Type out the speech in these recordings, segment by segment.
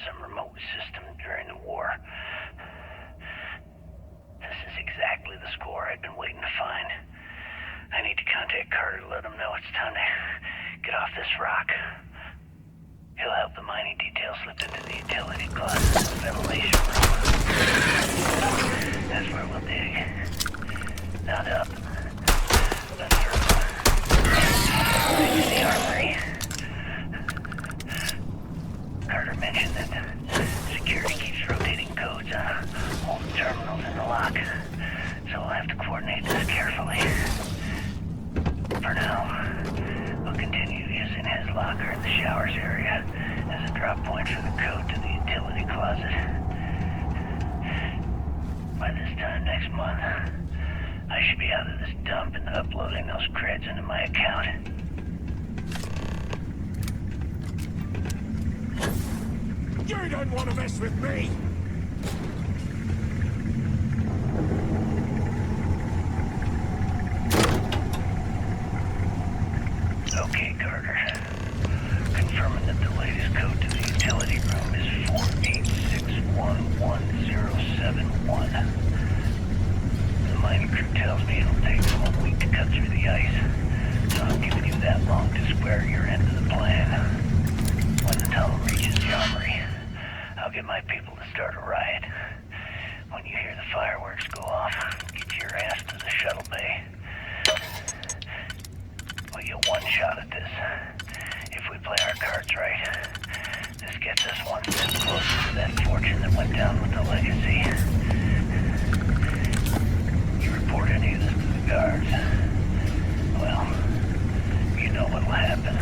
some remote system during the war. This is exactly the score I've been waiting to find. I need to contact Carter to let him know it's time to get off this rock. He'll have the mining details slipped into the utility closet in the ventilation room. That's where we'll dig. Not up, but through. Right to the armory. Carter mentioned that security keeps rotating codes on all the terminals in the lock, so we'll have to coordinate this carefully. For now, we'll continue using his locker in the showers area as a drop point for the code to the utility closet. By this time next month, I should be out of this dump and uploading those creds into my account. You don't want to mess with me! Okay, Carter. Confirming that the latest code to the utility room is 4861171. The mining crew tells me it'll take them a week to cut through the ice, so I'm giving you that long to square your end of the plan. When the tunnel reaches the armory, I'll get my people to start a riot. When you hear the fireworks go off, get your ass to the shuttle bay. We get one shot at this. If we play our cards right, this gets us one step closer to that fortune that went down with the legacy. You report any of this to the guards, well, you know what'll happen.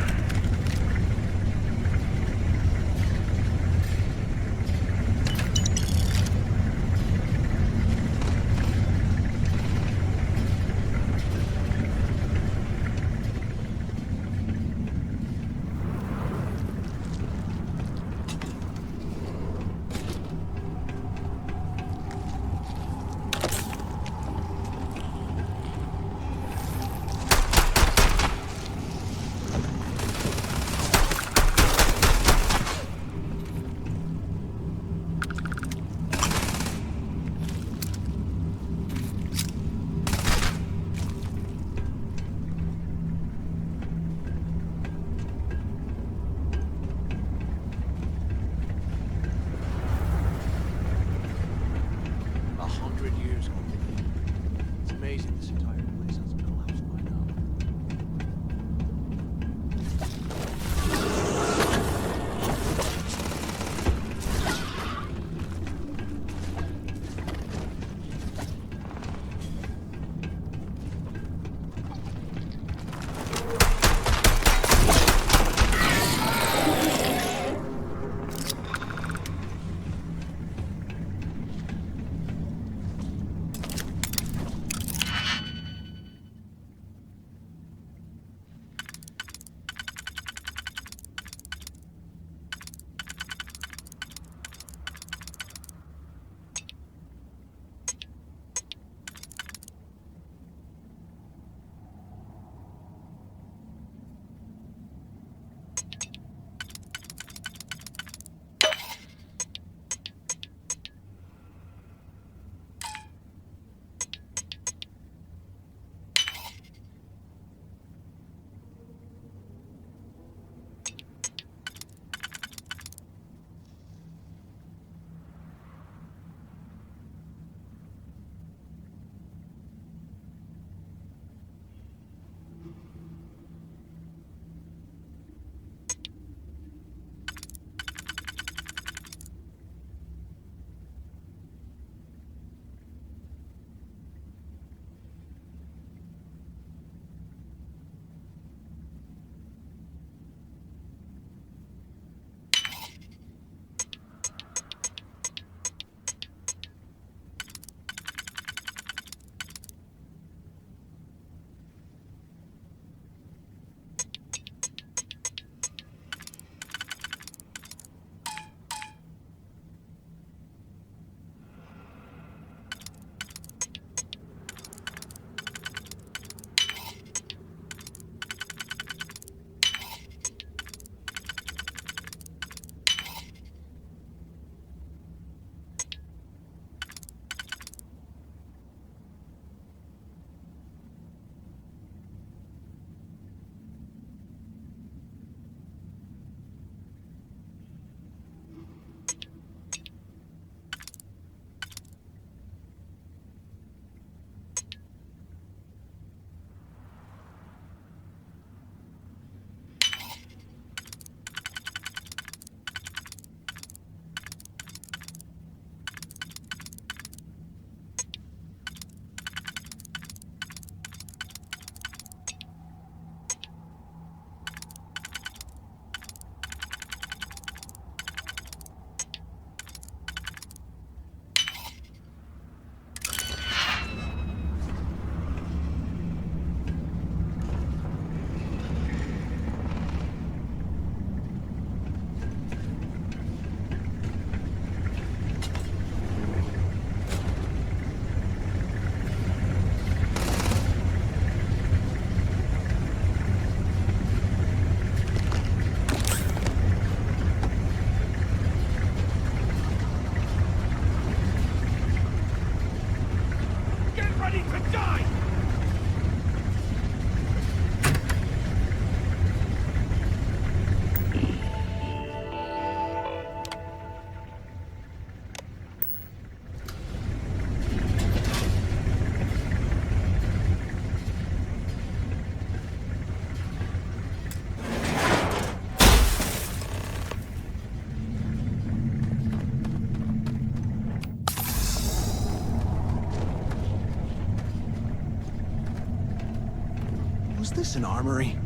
this an armory?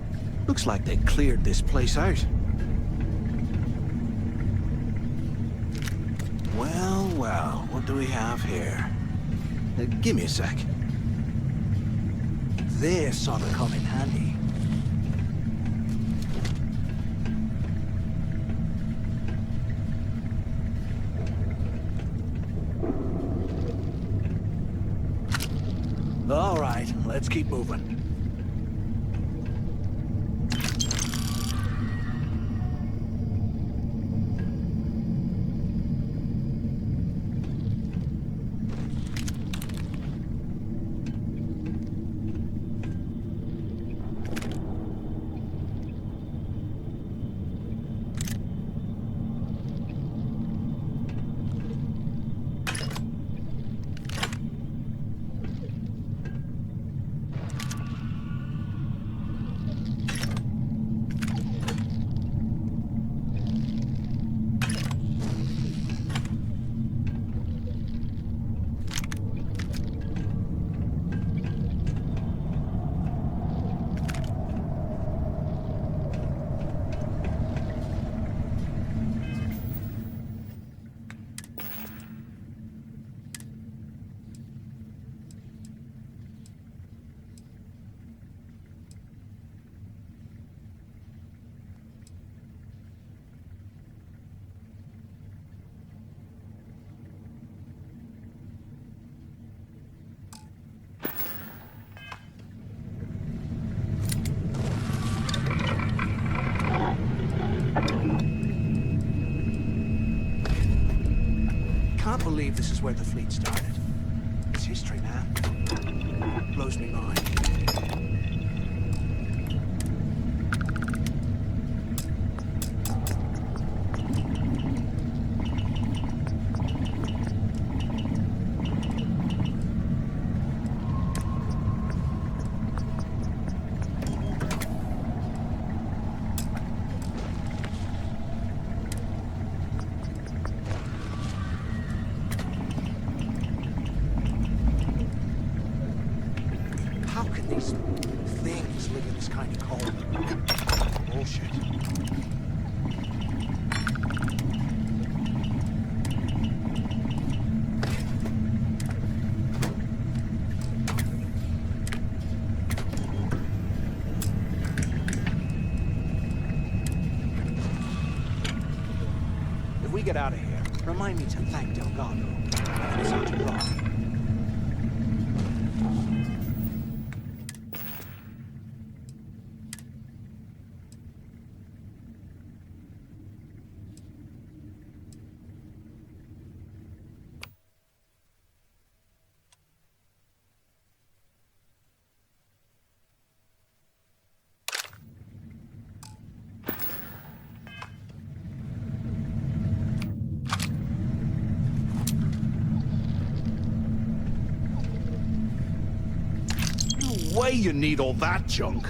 Looks like they cleared this place out. Well, well, what do we have here? Give me a sec. This ought to come in handy. All right, let's keep moving. Can't believe this is where the fleet started. It's history, man. Blows me mind. How can these things live in this kind of cold? Bullshit. If we get out of here, remind me to thank Delgado. It's out to dry. Way you need all that junk.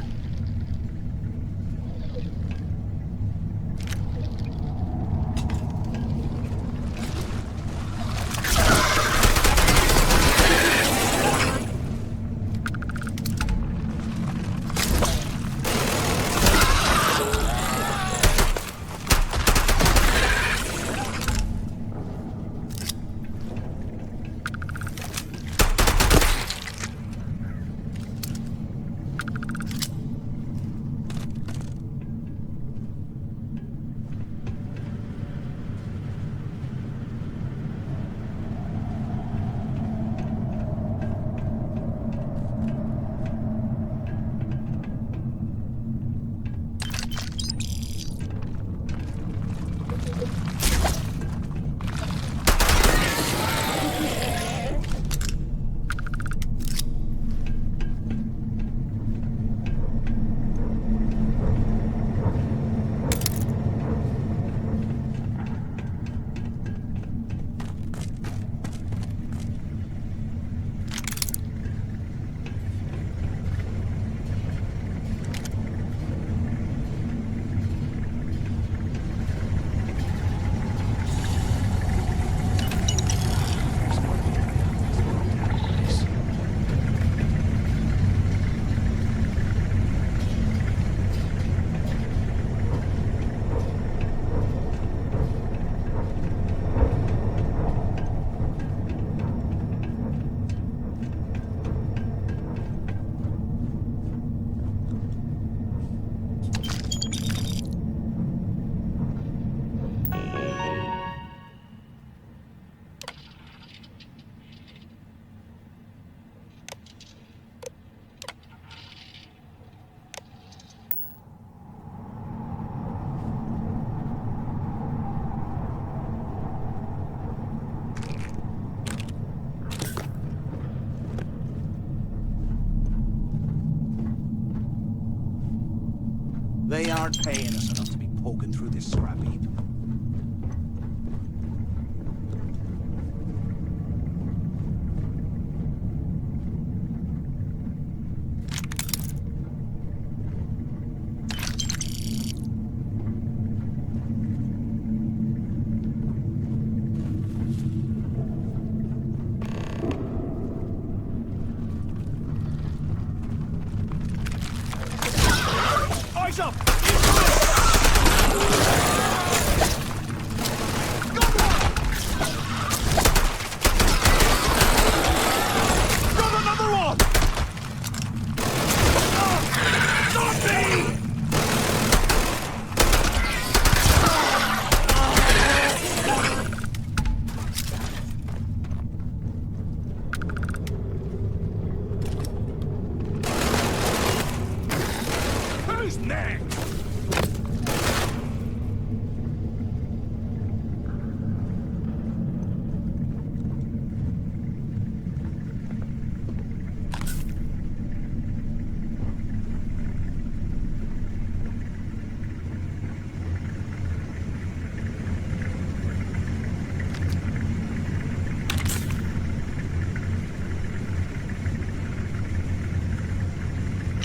They aren't paying us enough to be poking through this scrap heap. Eyes up! Got another one! Not me! Who's next?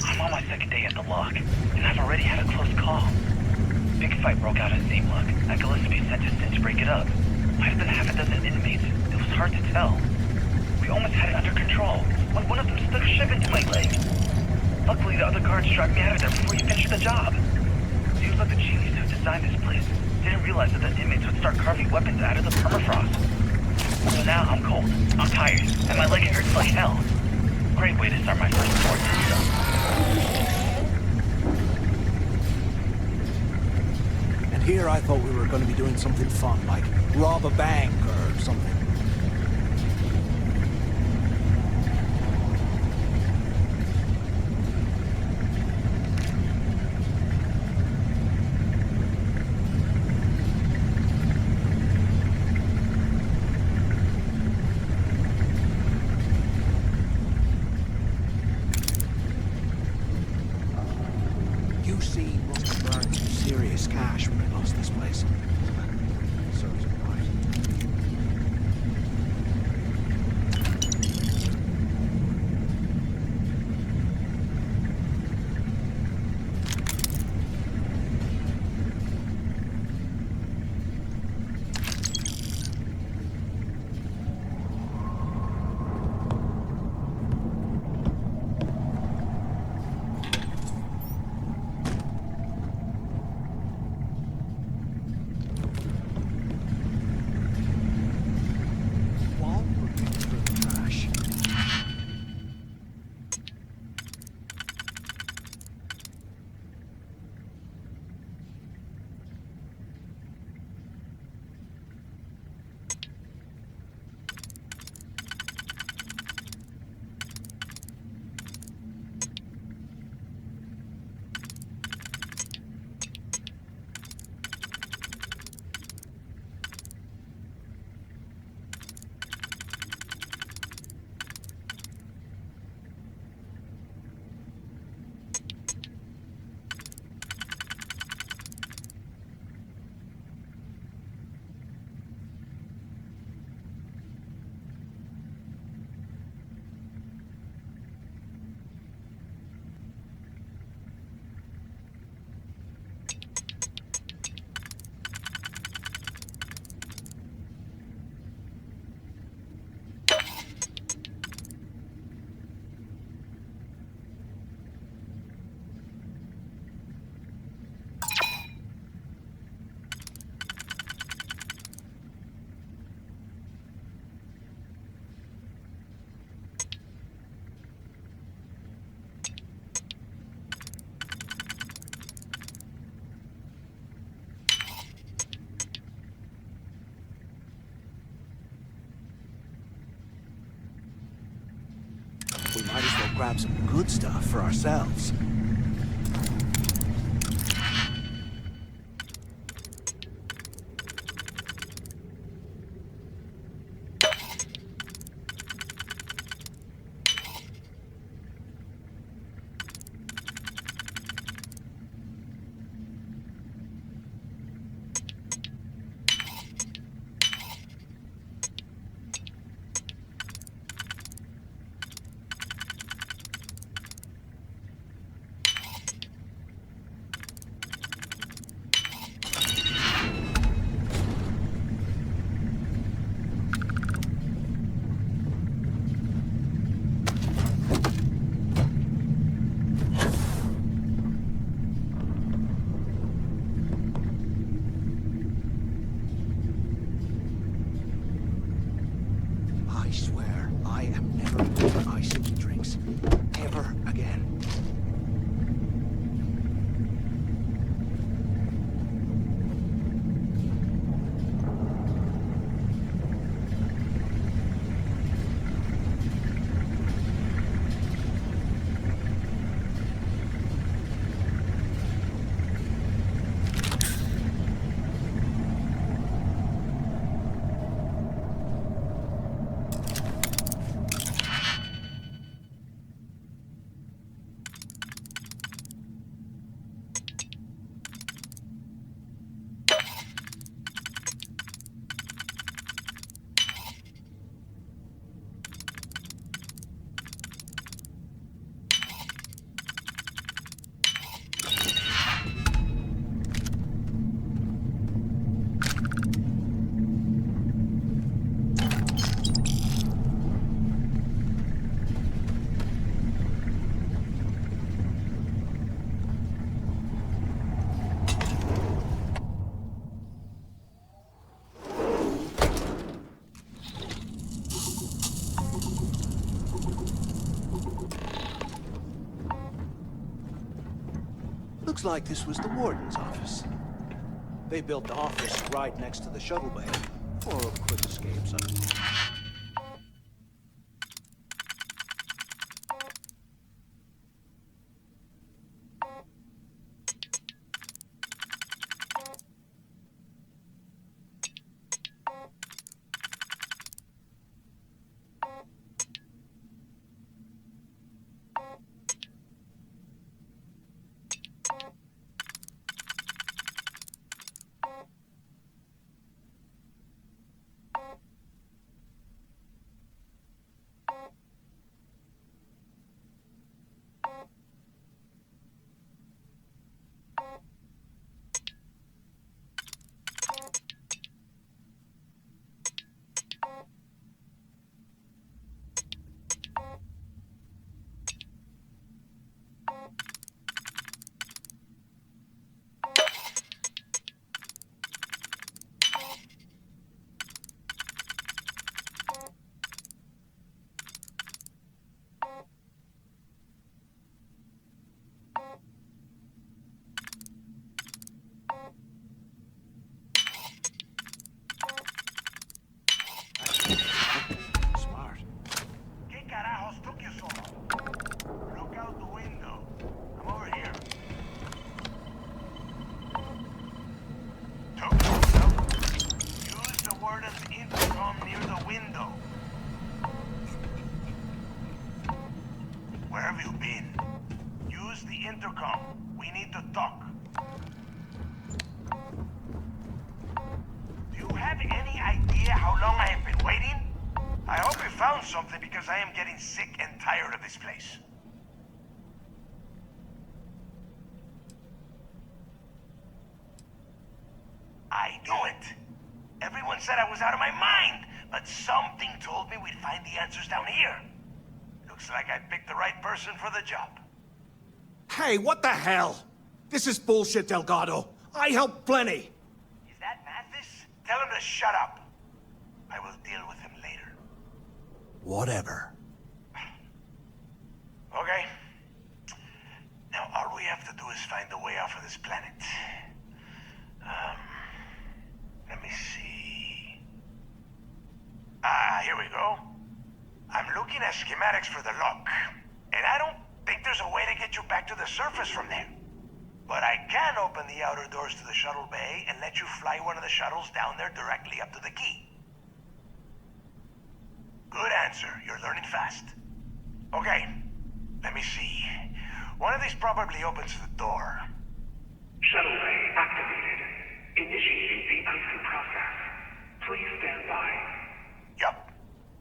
I'm on my second day at the lock, and I've already had a close call. Big fight broke out at Seamlock. I Gillespie sent us in to break it up. Might have been half a dozen inmates. It was hard to tell. We almost had it under control when one of them stuck a ship into my leg. Luckily, the other guards dragged me out of there before he finished the job. Seems like the genius who designed this place didn't realize that the inmates would start carving weapons out of the permafrost. So now I'm cold, I'm tired, and my leg hurts like hell. Great way to start my first tour system. And here I thought we were going to be doing something fun, like rob a bank or something. UC must have burned some serious cash when they lost this place. Serves me right. While we were going through the trash, we might as well grab some good stuff for ourselves. swear I am never pouring ice into drinks. Ever again. Looks like this was the warden's office. They built the office right next to the shuttle bay for quick escapes. Smart. ¿Qué carajos took you so long? Look out the window. I'm over here. Use the warden's intercom near the window. Where have you been? Use the intercom. We need to talk. Do you have any idea how long I have been waiting? I hope you found something because I am getting sick and tired of this place. I knew it. Everyone said I was out of my mind, but something told me we'd find the answers down here. Looks like I picked the right person for the job. Hey, what the hell? This is bullshit, Delgado. I helped plenty. Is that Mathis? Tell him to shut up. I will deal with him later. Whatever. Okay. Now all we have to do is find a way off of this planet. Let me see. Here we go. I'm looking at schematics for the lock, and I don't think there's a way to get you back to the surface from there. But I can open the outer doors to the shuttle bay and let you fly one of the shuttles down there directly up to the key. Good answer. You're learning fast. Okay, let me see. One of these probably opens the door. Shuttle bay activated. Initiating the icing process. Please stand by. Yup,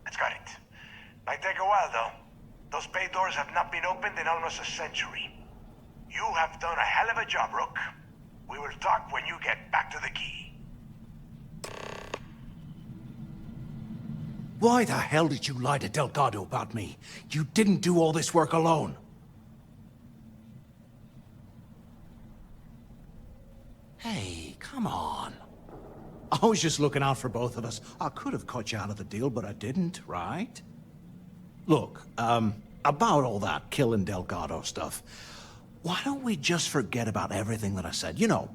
that's got it. Might take a while though. Those bay doors have not been opened in almost a century. You have done a hell of a job, Rook. We will talk when you get back to the key. Why the hell did you lie to Delgado about me? You didn't do all this work alone. Hey, come on. I was just looking out for both of us. I could have cut you out of the deal, but I didn't, right? Look, about all that killing Delgado stuff, why don't we just forget about everything that I said? You know,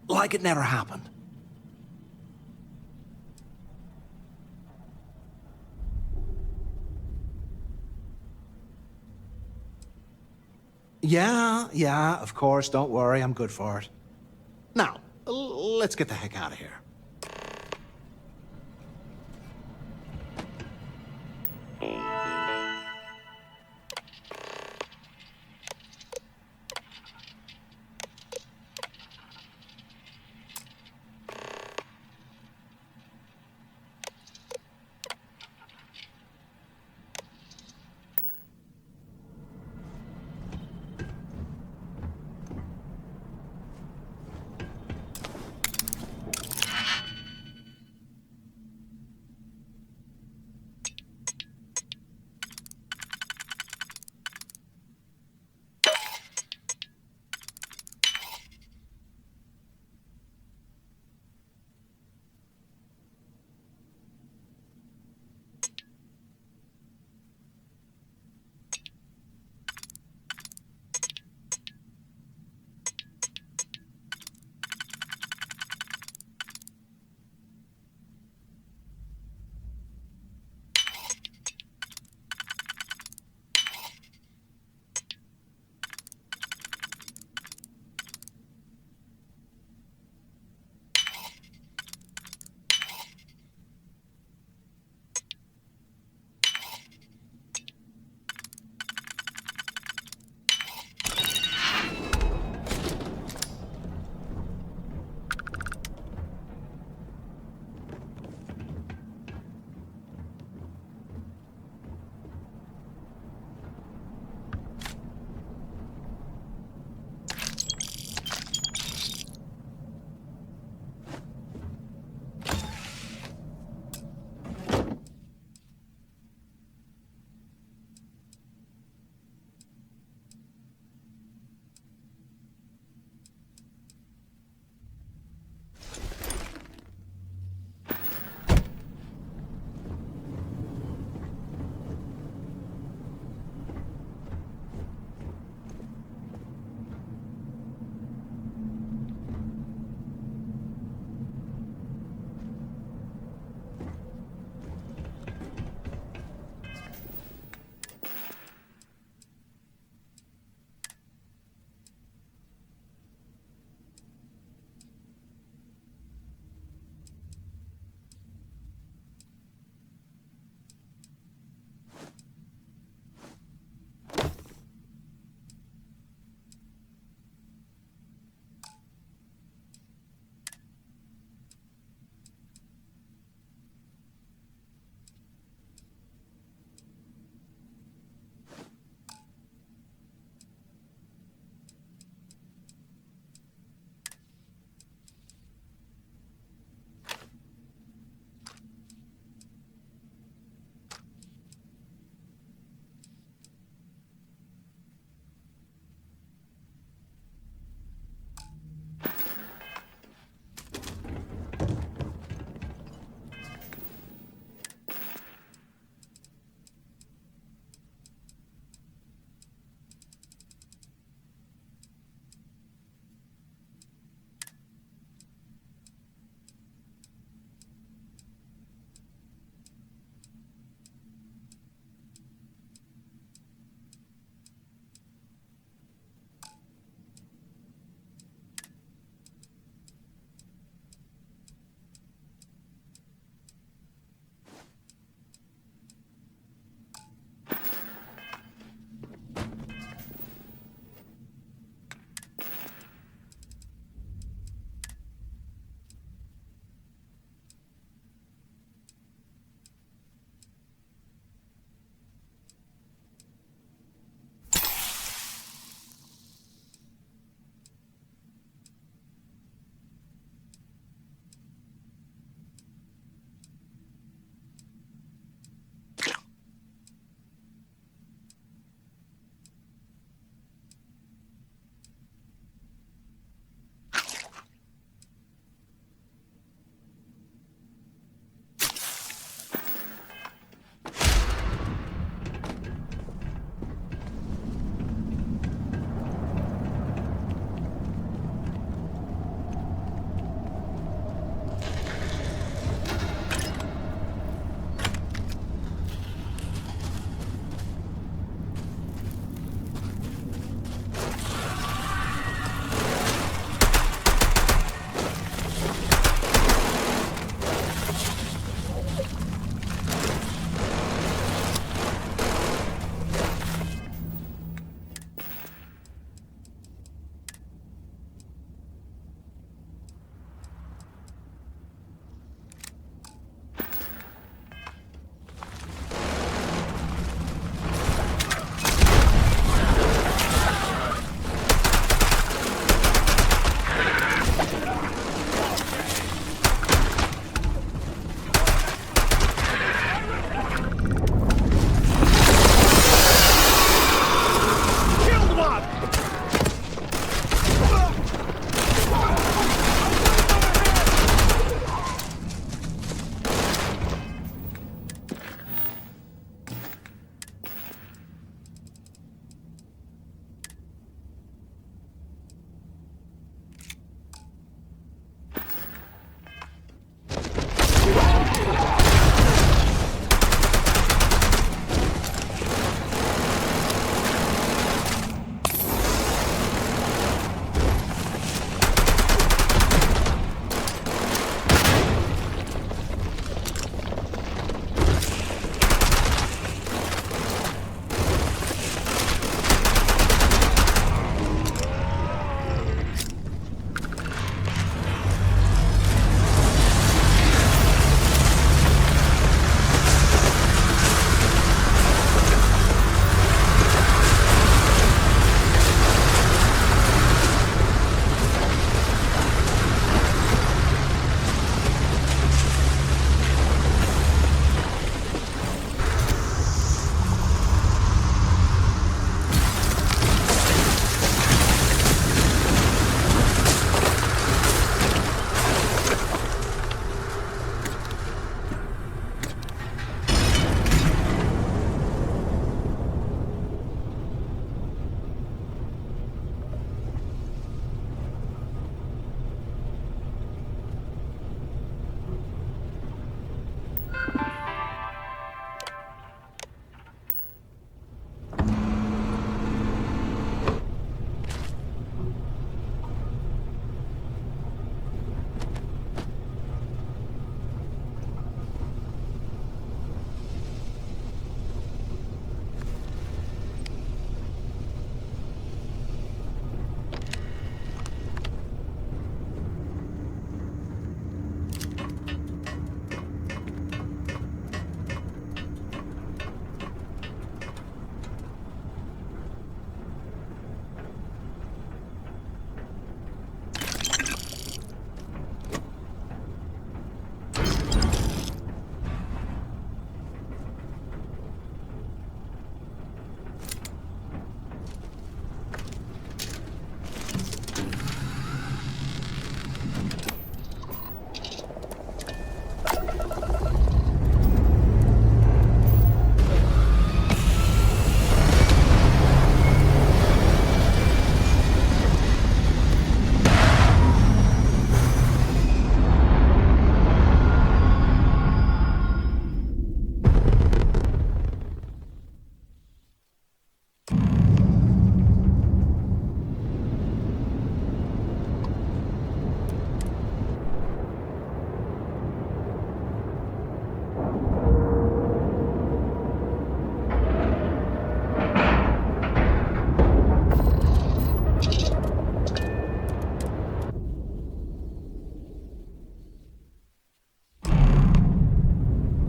like it never happened. Yeah, of course, don't worry, I'm good for it. Now, let's get the heck out of here.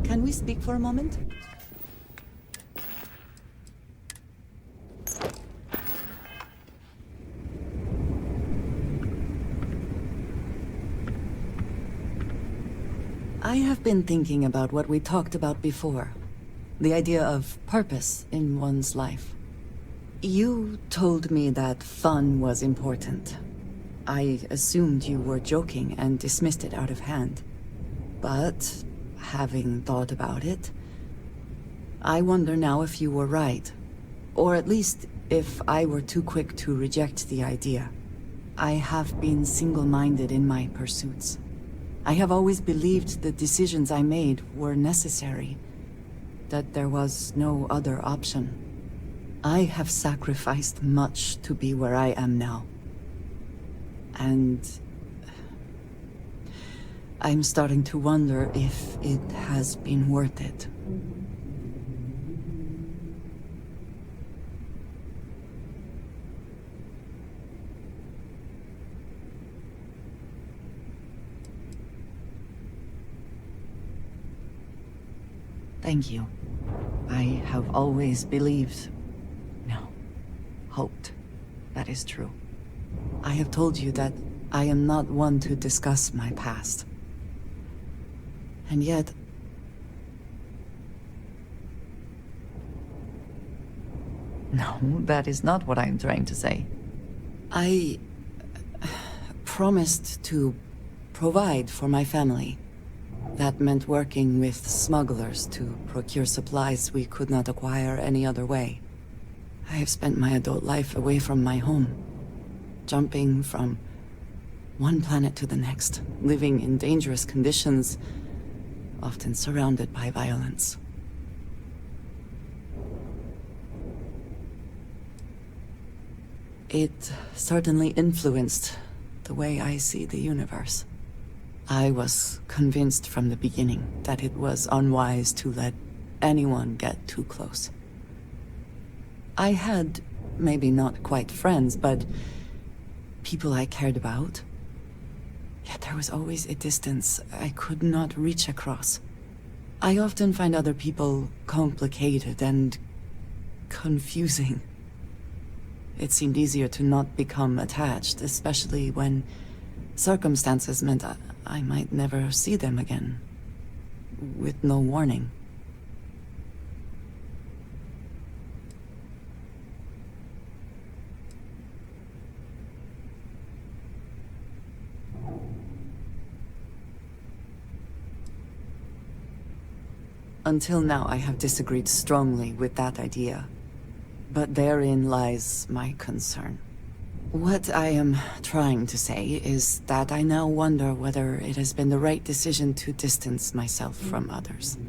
Can we speak for a moment? I have been thinking about what we talked about before. The idea of purpose in one's life. You told me that fun was important. I assumed you were joking and dismissed it out of hand. But, having thought about it, I wonder now if you were right. Or at least, if I were too quick to reject the idea. I have been single-minded in my pursuits. I have always believed the decisions I made were necessary, that there was no other option. I have sacrificed much to be where I am now. And I'm starting to wonder if it has been worth it. Thank you. I have always believed, no, hoped, that is true. I have told you that I am not one to discuss my past. And yet... No, that is not what I am trying to say. I promised to provide for my family. That meant working with smugglers to procure supplies we could not acquire any other way. I have spent my adult life away from my home, jumping from one planet to the next, living in dangerous conditions, often surrounded by violence. It certainly influenced the way I see the universe. I was convinced from the beginning that it was unwise to let anyone get too close. I had, maybe not quite friends, but people I cared about. Yet there was always a distance I could not reach across. I often find other people complicated and confusing. It seemed easier to not become attached, especially when circumstances meant I might never see them again, with no warning. Until now, I have disagreed strongly with that idea. But therein lies my concern. What I am trying to say is that I now wonder whether it has been the right decision to distance myself from others.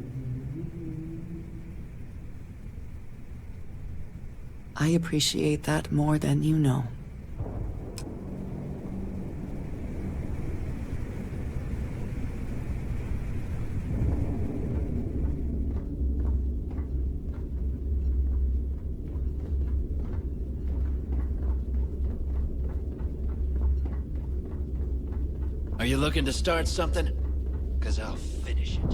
I appreciate that more than you know. Are you looking to start something? 'Cause I'll finish it.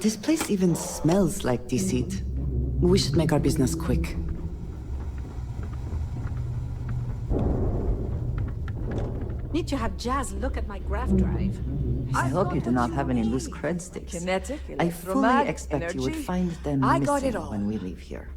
This place even smells like deceit. We should make our business quick. Need to have Jazz look at my graph drive. I hope you do not have any loose cred sticks. Kinetic, I fully electromag, expect you would energy. find them I got it missing all. when we leave here.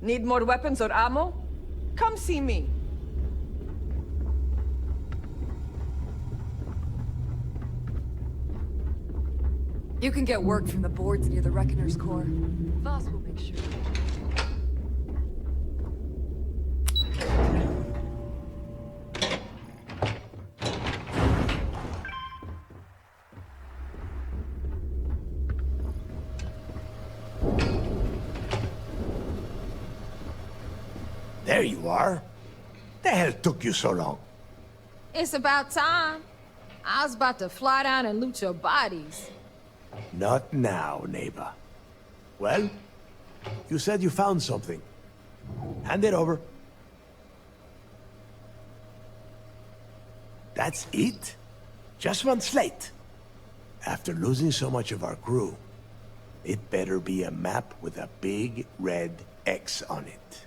Need more weapons or ammo? Come see me. You can get work from the boards near the Reckoner's Core. Voss will make sure. There you are. The hell took you so long? It's about time. I was about to fly down and loot your bodies. Not now, neighbor. Well, you said you found something. Hand it over. That's it? Just one slate? After losing so much of our crew, it better be a map with a big red X on it.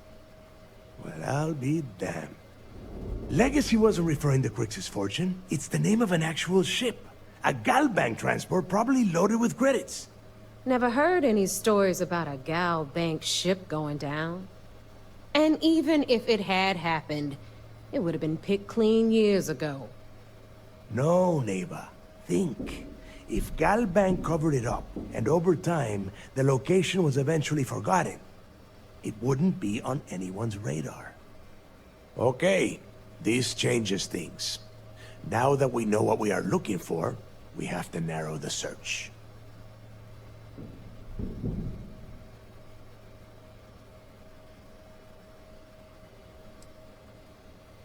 Well, I'll be damned. Legacy wasn't referring to Kryx's fortune. It's the name of an actual ship. A Galbank transport, probably loaded with credits. Never heard any stories about a Gal Bank ship going down. And even if it had happened, it would have been picked clean years ago. No, neighbor. Think. If Galbank covered it up, and over time, the location was eventually forgotten, it wouldn't be on anyone's radar. Okay, this changes things. Now that we know what we are looking for, we have to narrow the search.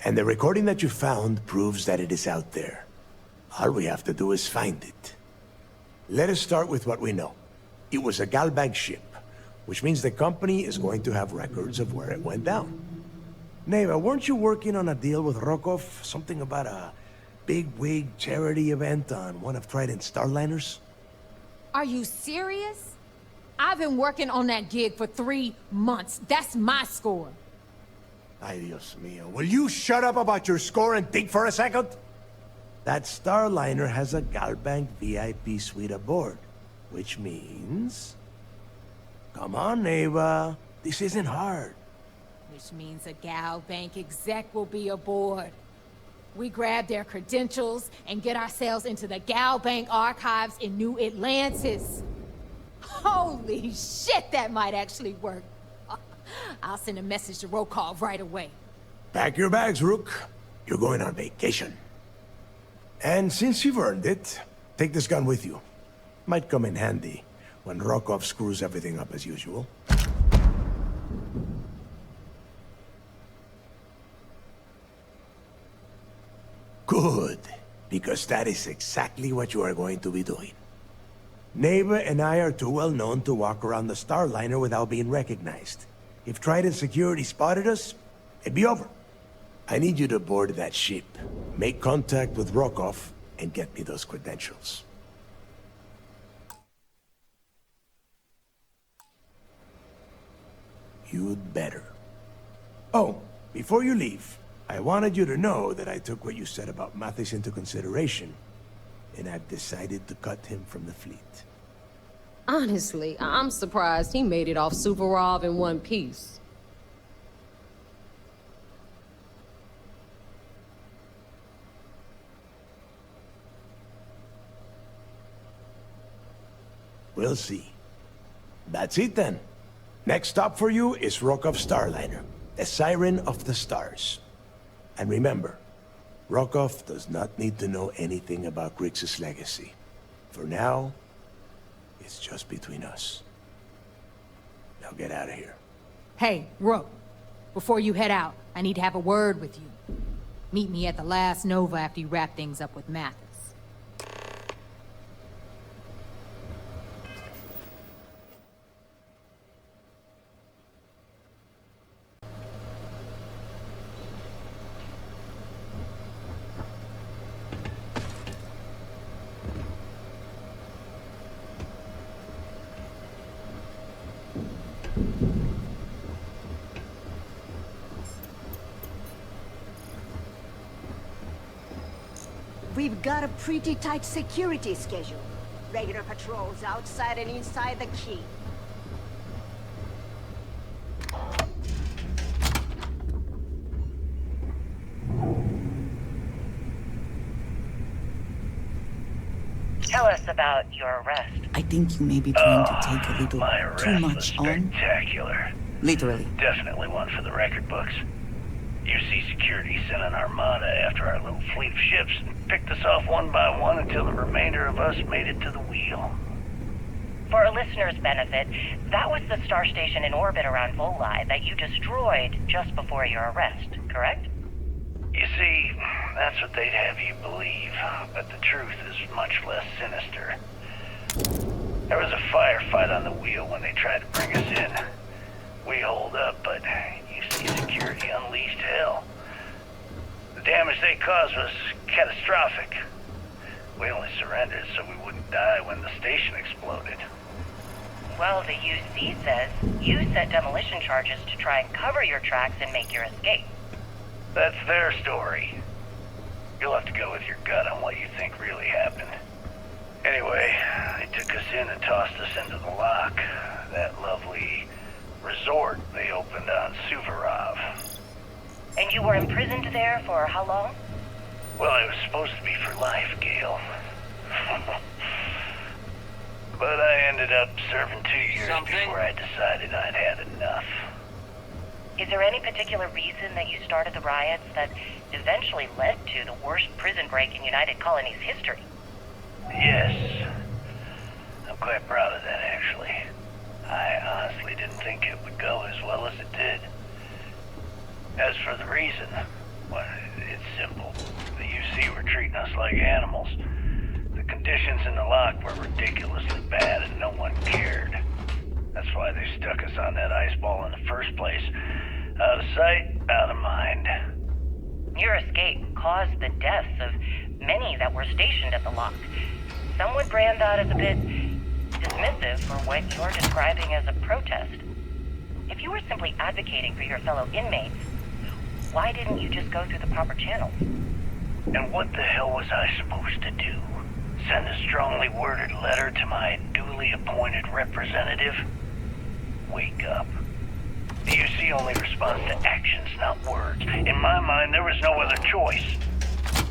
And the recording that you found proves that it is out there. All we have to do is find it. Let us start with what we know. It was a Galbank ship, which means the company is going to have records of where it went down. Neva, weren't you working on a deal with Rokov? Something about a big-wig charity event on one of Trident's Starliners? Are you serious? I've been working on that gig for 3 months. That's my score. Ay, Dios mío. Will you shut up about your score and think for a second? That Starliner has a Galbank VIP suite aboard, which means... Come on, Neva. This isn't hard. Which means a Gal Bank exec will be aboard. We grab their credentials and get ourselves into the Gal Bank archives in New Atlantis. Holy shit, that might actually work. I'll send a message to Rokov right away. Pack your bags, Rook. You're going on vacation. And since you've earned it, take this gun with you. Might come in handy when Rokov screws everything up as usual. Good, because that is exactly what you are going to be doing. Neva and I are too well known to walk around the Starliner without being recognized. If Trident Security spotted us, it'd be over. I need you to board that ship, make contact with Rokov, and get me those credentials. You'd better. Oh, before you leave, I wanted you to know that I took what you said about Mathis into consideration, and I've decided to cut him from the fleet. Honestly, I'm surprised he made it off Suvorov in one piece. We'll see. That's it then. Next stop for you is Rokov Starliner, the Siren of the Stars. And remember, Rokov does not need to know anything about Kryx's legacy. For now, it's just between us. Now get out of here. Hey, Rook, before you head out, I need to have a word with you. Meet me at the last Nova after you wrap things up with Mathis. We've got a pretty tight security schedule. Regular patrols outside and inside the key. us about your arrest. I think you may be trying to take a little My arrest too was much on. spectacular. Literally. Definitely one for the record books. UC Security sent an armada after our little fleet of ships and picked us off one by one until the remainder of us made it to the wheel. For a listener's benefit, that was the star station in orbit around Voli that you destroyed just before your arrest, correct? You see, that's what they'd have you believe, but the truth is much less sinister. There was a firefight on the wheel when they tried to bring us in. We holed up, but UC Security unleashed hell. The damage they caused was catastrophic. We only surrendered so we wouldn't die when the station exploded. Well, the UC says you set demolition charges to try and cover your tracks and make your escape. That's their story. You'll have to go with your gut on what you think really happened. Anyway, they took us in and tossed us into the lock. That lovely resort they opened on Suvorov. And you were imprisoned there for how long? Well, it was supposed to be for life, Gale. But I ended up serving 2 years before I decided I'd had enough. Is there any particular reason that you started the riots that eventually led to the worst prison break in United Colonies history? Yes. I'm quite proud of that, actually. I honestly didn't think it would go as well as it did. As for the reason, well, it's simple. The UC were treating us like animals. The conditions in the lock were ridiculously bad and no one cared. That's why they stuck us on that ice ball in the first place. Out of sight, out of mind. Your escape caused the deaths of many that were stationed at the lock. Some would brand that as a bit dismissive for what you're describing as a protest. If you were simply advocating for your fellow inmates, why didn't you just go through the proper channels? And what the hell was I supposed to do? Send a strongly worded letter to my duly appointed representative? Wake up. The UC only responds to actions, not words. In my mind, there was no other choice.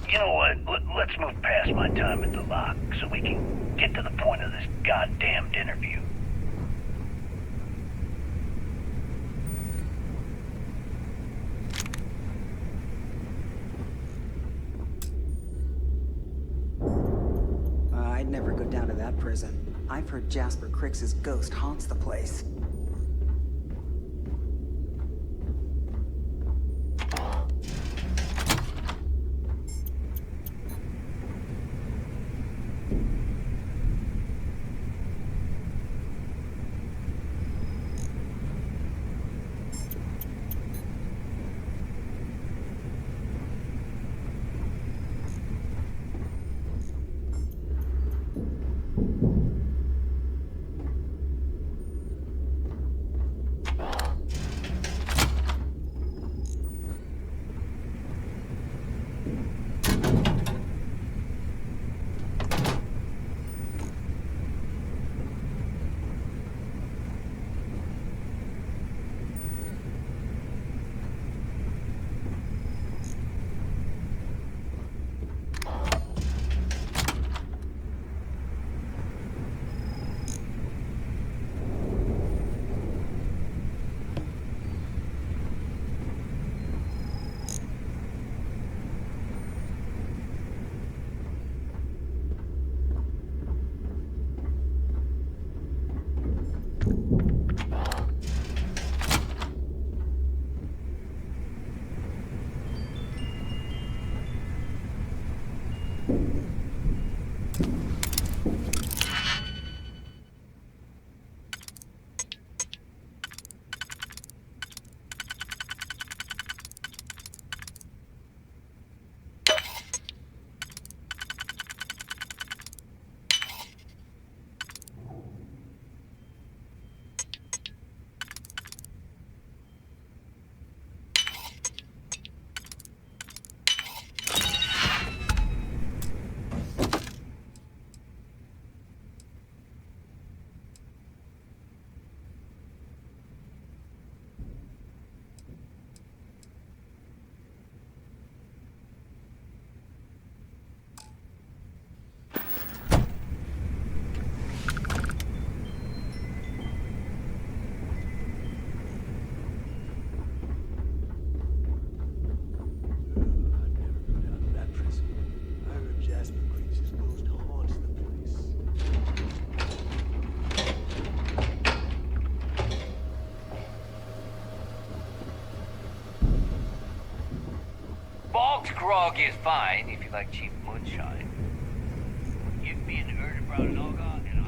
You know what? Let's move past my time at the lock so we can get to the point of this goddamned interview. I'd never go down to that prison. I've heard Jasper Kryx's ghost haunts the place. Monk's grog is fine if you like cheap moonshine. Give me an early brown lager and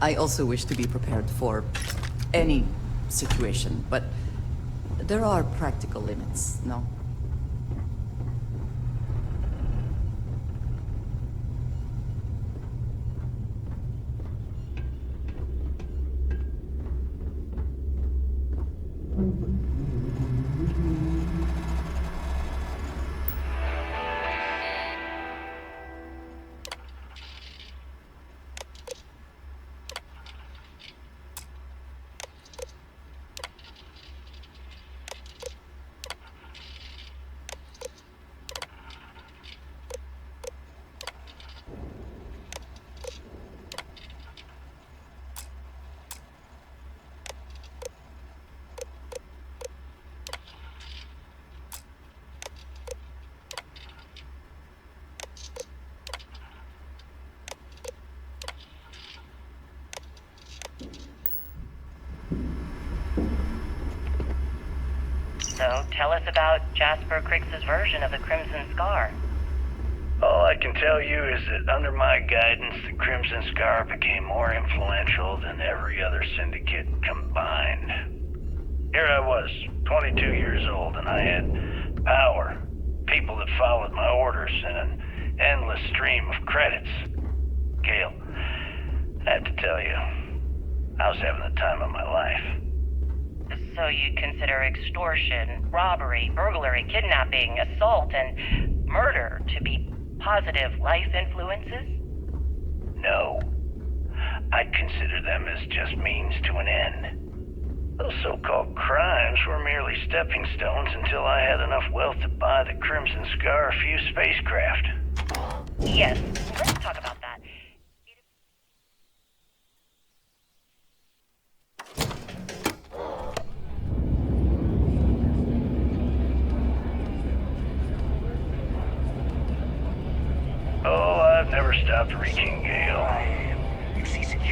I... I also wish to be prepared for any situation, but there are practical limits, no? So, tell us about Jasper Kryx's version of the Crimson Scar. All I can tell you is that under my guidance, the Crimson Scar became more influential than every other syndicate combined. Here I was, 22 years old, and I had power, people that followed my orders, and an endless stream of credits. Gale, I have to tell you, I was having the time of my life. So you consider extortion, robbery, burglary, kidnapping, assault, and murder to be positive life influences? No. I'd consider them as just means to an end. Those so-called crimes were merely stepping stones until I had enough wealth to buy the Crimson Scar a few spacecraft. Yes, let's talk about that. Oh, I've never stopped reaching, Gale.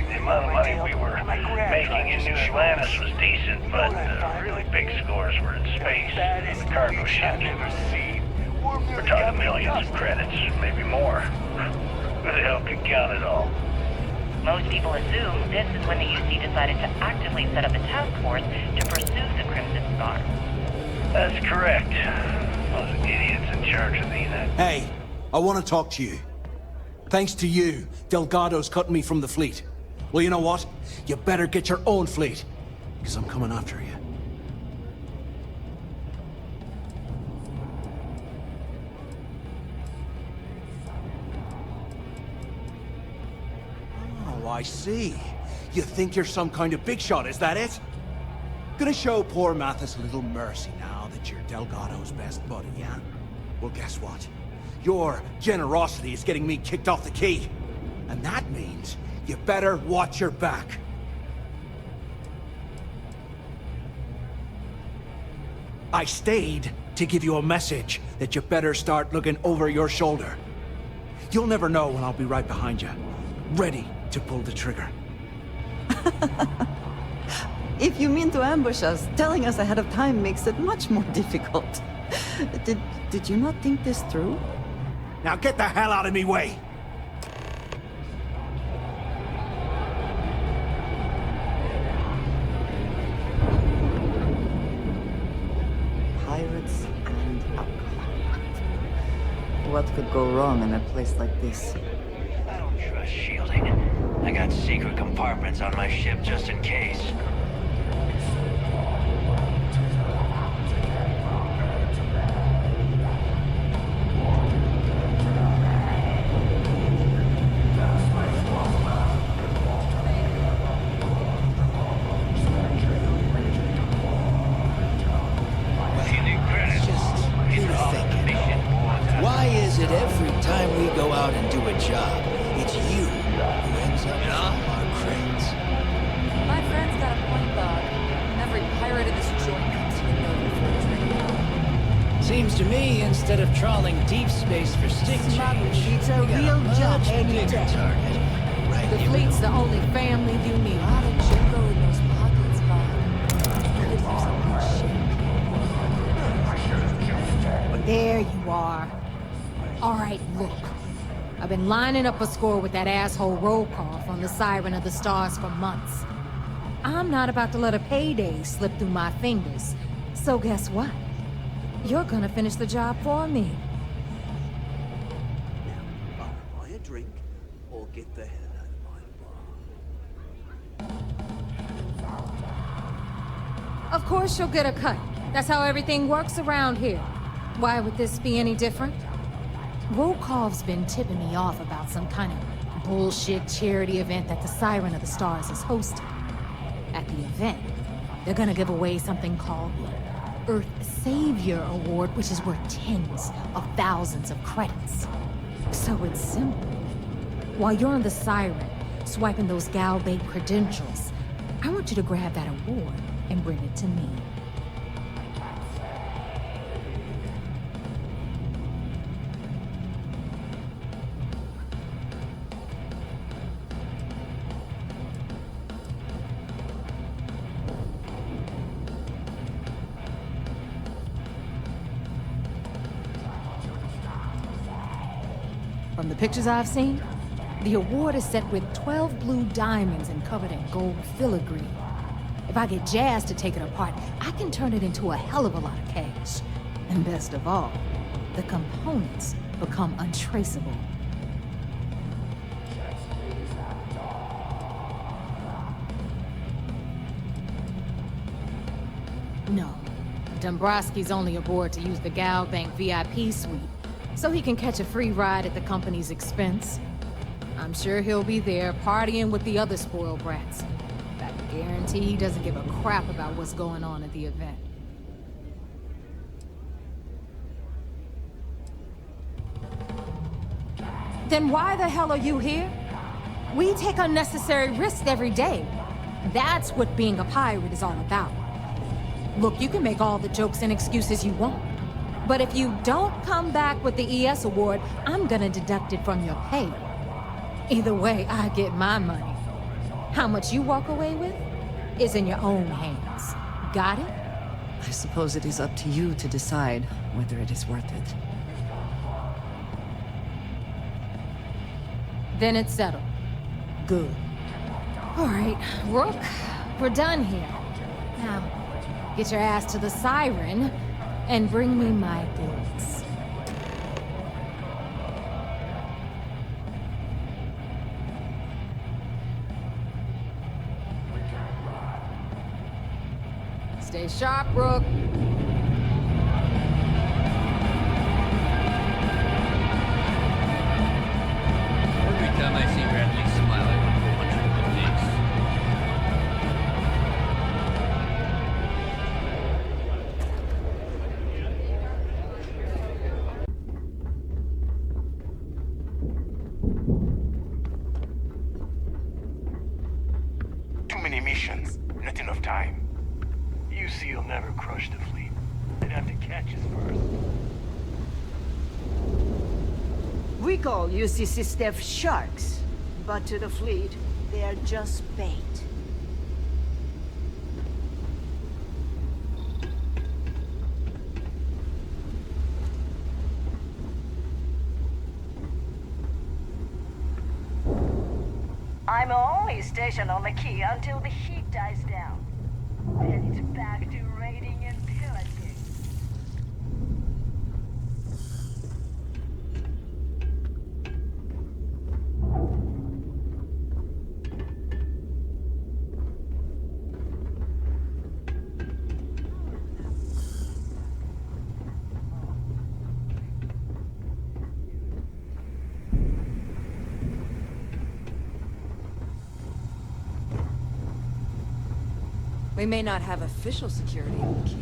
The amount of money we were making in New Atlantis was decent, but the really big scores were in space and the cargo ships. We're talking millions of credits, maybe more. Who the hell could count it all? Most people assume this is when the UC decided to actively set up a task force to pursue the Crimson Scar. That's correct. Those idiots in charge of the United... Hey, I want to talk to you. Thanks to you, Delgado's cutting me from the fleet. Well, you know what? You better get your own fleet, because I'm coming after you. Oh, I see. You think you're some kind of big shot, is that it? Gonna show poor Mathis a little mercy now that you're Delgado's best buddy, yeah? Well, guess what? Your generosity is getting me kicked off the key. And that means you better watch your back. I stayed to give you a message that you better start looking over your shoulder. You'll never know when I'll be right behind you, ready to pull the trigger. If you mean to ambush us, telling us ahead of time makes it much more difficult. Did you not think this through? Now get the hell out of me way! Pirates and alcohol. What could go wrong in a place like this? I don't trust shielding. I got secret compartments on my ship just in case. Why is it every time we go out and do a job, it's you who ends up with all our credits? My friend's got a point, dog. Every pirate in this joint comes here known for a drink. Seems to me, instead of trawling deep space for stick change, It's a we got real much job any bigger day. target. Right The here. fleet's the only family you need. A lot of jingle in those pockets, Bob. Could use a good shake. There you are. All right, look. I've been lining up a score with that asshole roll call from the Siren of the Stars for months. I'm not about to let a payday slip through my fingers. So guess what? You're gonna finish the job for me. Now, buy a drink or get the hell out of my bar. Of course you'll get a cut. That's how everything works around here. Why would this be any different? Rokov's been tipping me off about some kind of bullshit charity event that the Siren of the Stars is hosting. At the event, they're gonna give away something called the Earth Savior Award, which is worth tens of thousands of credits. So it's simple. While you're on the Siren, swiping those Galbank credentials, I want you to grab that award and bring it to me. From the pictures I've seen, the award is set with 12 blue diamonds and covered in gold filigree. If I get Jazz to take it apart, I can turn it into a hell of a lot of cash. And best of all, the components become untraceable. No, Dombrowski's only aboard to use the Galbank VIP suite, so he can catch a free ride at the company's expense. I'm sure he'll be there partying with the other spoiled brats. I guarantee he doesn't give a crap about what's going on at the event. Then why the hell are you here? We take unnecessary risks every day. That's what being a pirate is all about. Look, you can make all the jokes and excuses you want. But if you don't come back with the ES award, I'm gonna deduct it from your pay. Either way, I get my money. How much you walk away with is in your own hands. Got it? I suppose it is up to you to decide whether it is worth it. Then it's settled. Good. All right, Rook, we're done here. Now, get your ass to the Siren and bring me my goods. Stay sharp, Rook. Every time I see Bradley smile, I want to punch him in the face. Too many missions, not enough time. You see, you'll never crush the fleet. They'd have to catch us first. We call UCC staff sharks, but to the fleet, they're just bait. I'm only stationed on the key until the heat dies down. Then it's back to raiding and pillaging. We may not have official security on the key.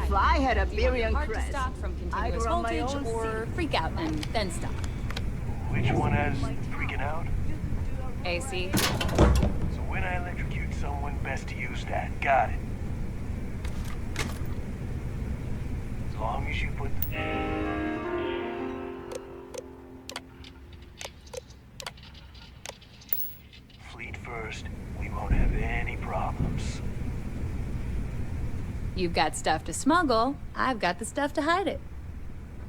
If I had a Birion Hard to crest, stop from I'd continuous run my voltage own or freak out and then stop. Which one has freaking out? AC. So when I electrocute someone, best to use that. Got it. As long as you put... Fleet first, we won't have any problems. You've got stuff to smuggle, I've got the stuff to hide it.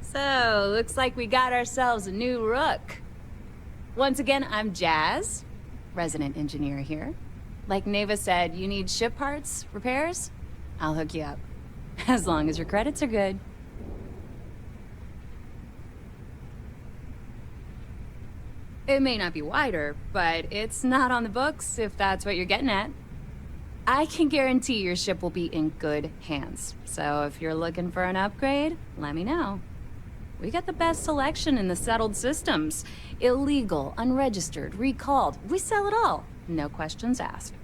So, looks like we got ourselves a new rook. Once again, I'm Jazz, resident engineer here. Like Neva said, you need ship parts, repairs? I'll hook you up. As long as your credits are good. It may not be wider, but it's not on the books if that's what you're getting at. I can guarantee your ship will be in good hands. So if you're looking for an upgrade, let me know. We got the best selection in the settled systems. Illegal, unregistered, recalled. We sell it all. No questions asked.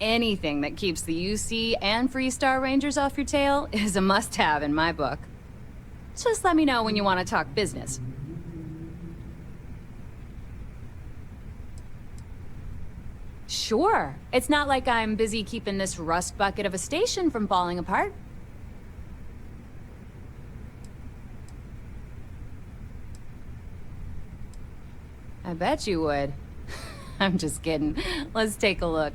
Anything that keeps the UC and Freestar Rangers off your tail is a must-have in my book. Just let me know when you want to talk business. Sure. It's not like I'm busy keeping this rust bucket of a station from falling apart. I bet you would. I'm just kidding. Let's take a look.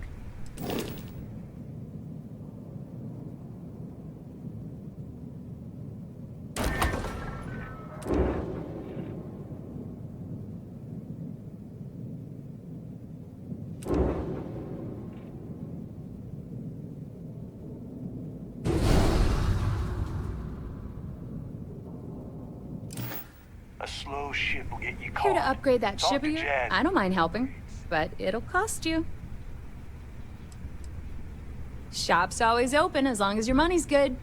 A slow ship will get you Here caught. to upgrade that Talk ship to of yours? Jazz. I don't mind helping, but it'll cost you. Shop's always open as long as your money's good.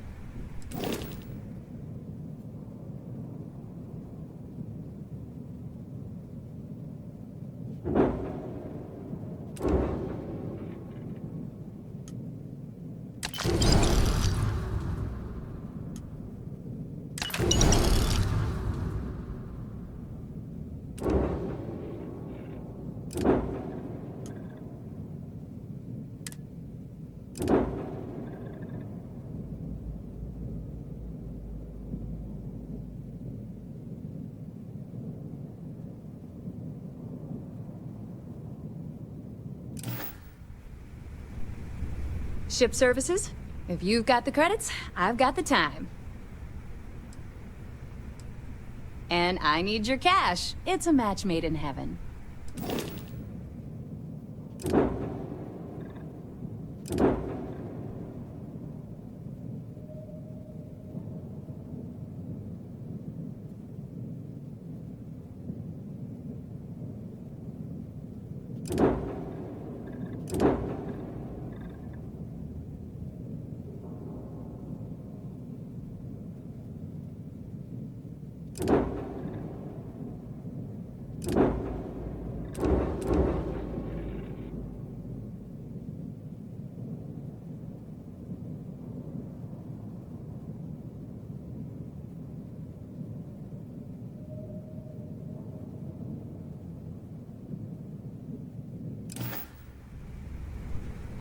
Ship services? If you've got the credits, I've got the time. And I need your cash. It's a match made in heaven.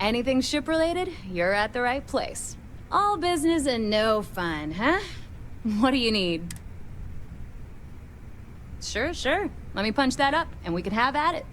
Anything ship-related, you're at the right place. All business and no fun, huh? What do you need? Sure. Let me punch that up, and we can have at it.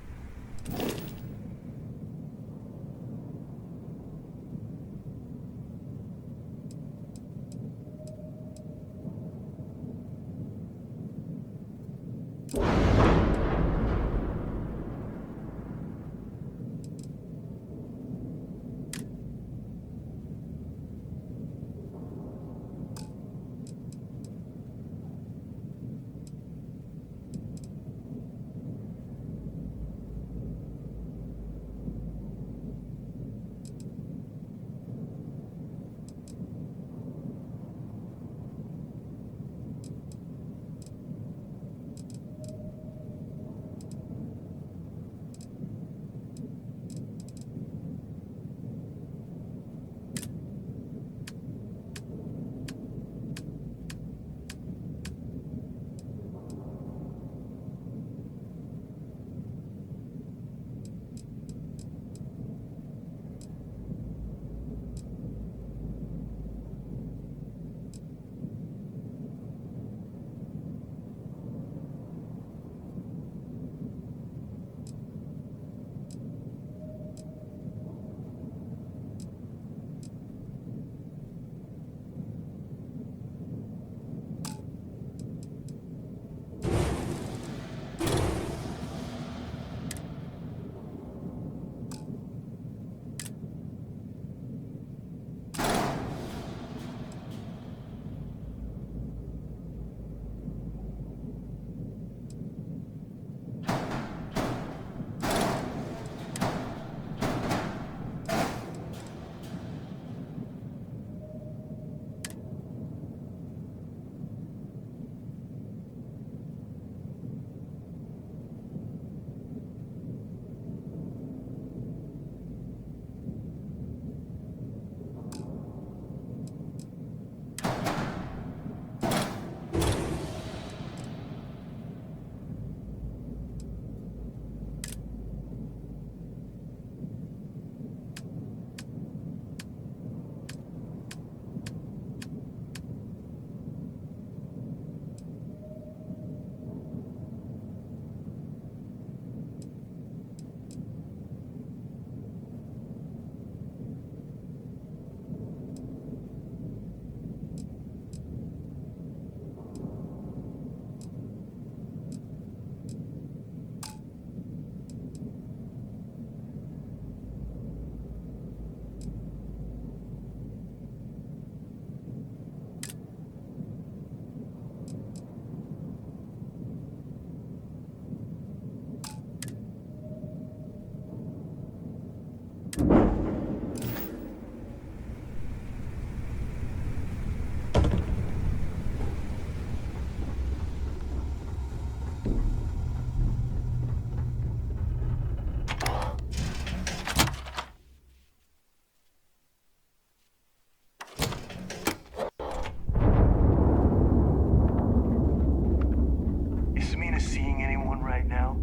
seeing anyone right now?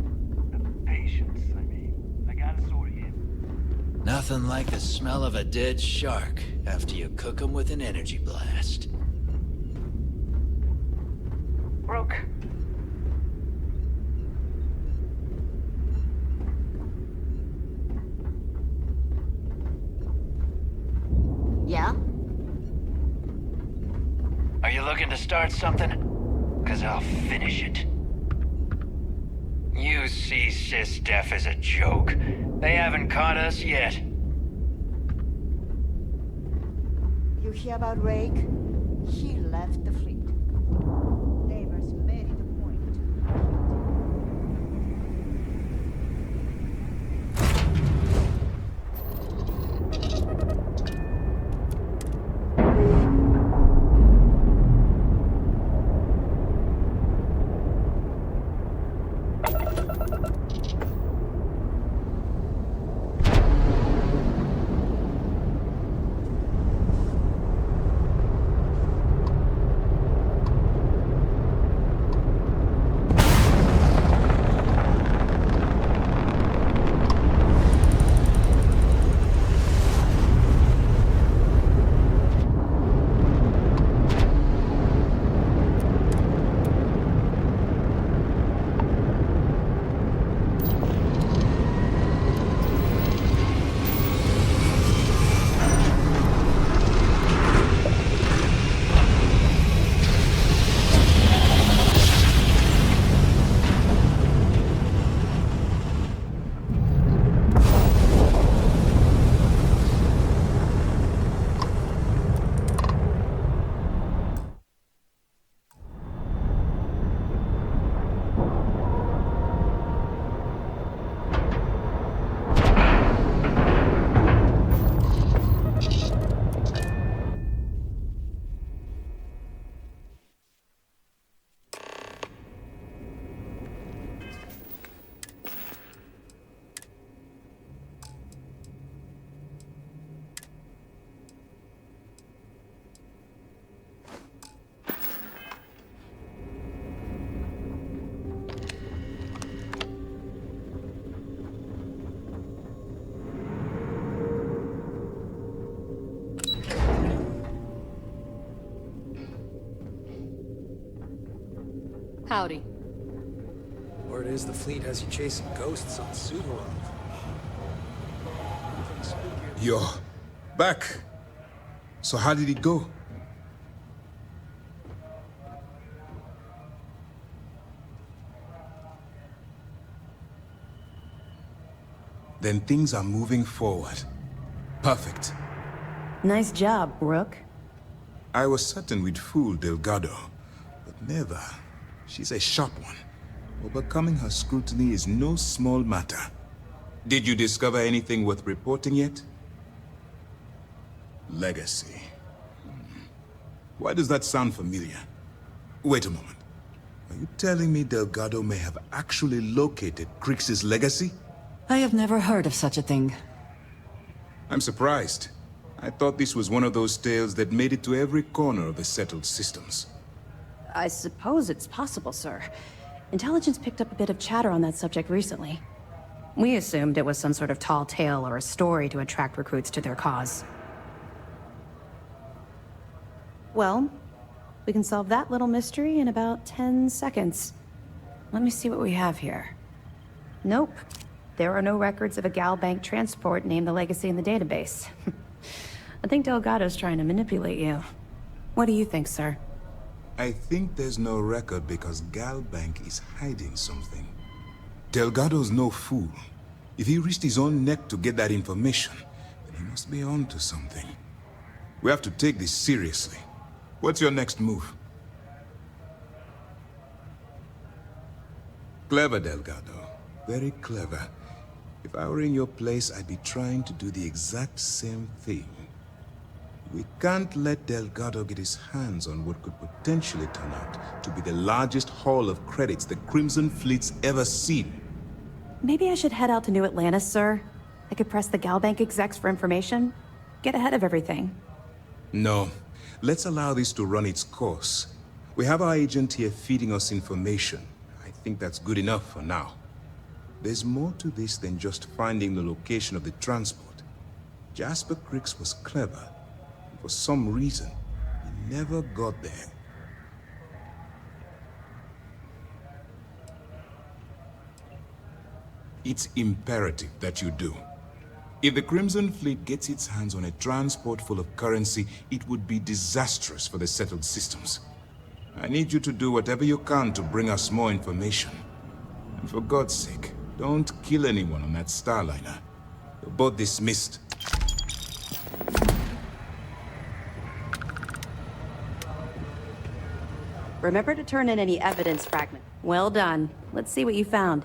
Patience, I mean. I gotta sort in. Nothing like the smell of a dead shark after you cook 'em with an energy blast. Rook. Yeah? Are you looking to start something? 'Cause I'll finish it. You see Sis Def as a joke. They haven't caught us yet. You hear about Rake? He left the fleet. Neighbors made it a point to... Howdy. Word is the fleet has you chasing ghosts on Suvorov. You're back. So how did it go? Then things are moving forward. Perfect. Nice job, Rook. I was certain we'd fool Delgado, but never. She's a sharp one. Overcoming her scrutiny is no small matter. Did you discover anything worth reporting yet? Legacy. Why does that sound familiar? Wait a moment. Are you telling me Delgado may have actually located Kryx's legacy? I have never heard of such a thing. I'm surprised. I thought this was one of those tales that made it to every corner of the settled systems. I suppose it's possible, sir. Intelligence picked up a bit of chatter on that subject recently. We assumed it was some sort of tall tale or a story to attract recruits to their cause. Well, we can solve that little mystery in about 10 seconds. Let me see what we have here. Nope. There are no records of a Gal Bank transport named the Legacy in the database. I think Delgado's trying to manipulate you. What do you think, sir? I think there's no record because Gal Bank is hiding something. Delgado's no fool. If he risked his own neck to get that information, then he must be on to something. We have to take this seriously. What's your next move? Clever, Delgado. Very clever. If I were in your place, I'd be trying to do the exact same thing. We can't let Delgado get his hands on what could potentially turn out to be the largest haul of credits the Crimson Fleet's ever seen. Maybe I should head out to New Atlantis, sir. I could press the Gal Bank execs for information. Get ahead of everything. No. Let's allow this to run its course. We have our agent here feeding us information. I think that's good enough for now. There's more to this than just finding the location of the transport. Jasper Kryx was clever. For some reason, he never got there. It's imperative that you do. If the Crimson Fleet gets its hands on a transport full of currency, it would be disastrous for the settled systems. I need you to do whatever you can to bring us more information. And for God's sake, don't kill anyone on that Starliner. You're both dismissed. Remember to turn in any evidence fragment. Well done. Let's see what you found.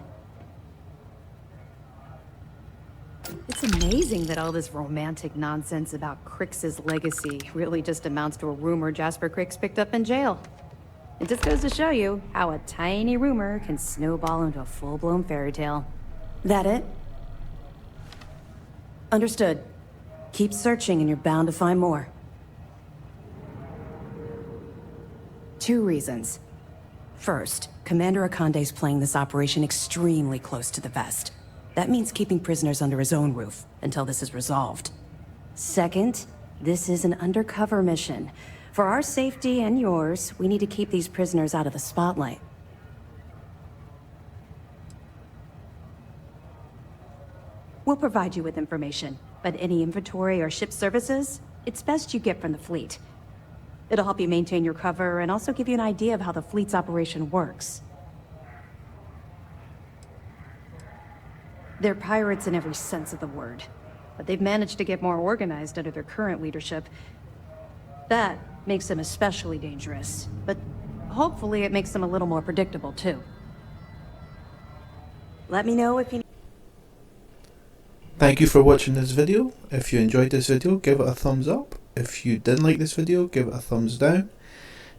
It's amazing that all this romantic nonsense about Kryx's legacy really just amounts to a rumor Jasper Kryx picked up in jail. It just goes to show you how a tiny rumor can snowball into a full-blown fairy tale. That it? Understood. Keep searching and you're bound to find more. 2 reasons. First, Commander Akande's playing this operation extremely close to the vest. That means keeping prisoners under his own roof until this is resolved. Second, this is an undercover mission. For our safety and yours, we need to keep these prisoners out of the spotlight. We'll provide you with information, but any inventory or ship services, it's best you get from the fleet. It'll help you maintain your cover and also give you an idea of how the fleet's operation works. They're pirates in every sense of the word, but they've managed to get more organized under their current leadership. That makes them especially dangerous, but hopefully it makes them a little more predictable too. Let me know if you need... Thank you for watching this video. If you enjoyed this video, give it a thumbs up. If you didn't like this video, give it a thumbs down.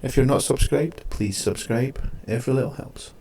If you're not subscribed, please subscribe. Every little helps.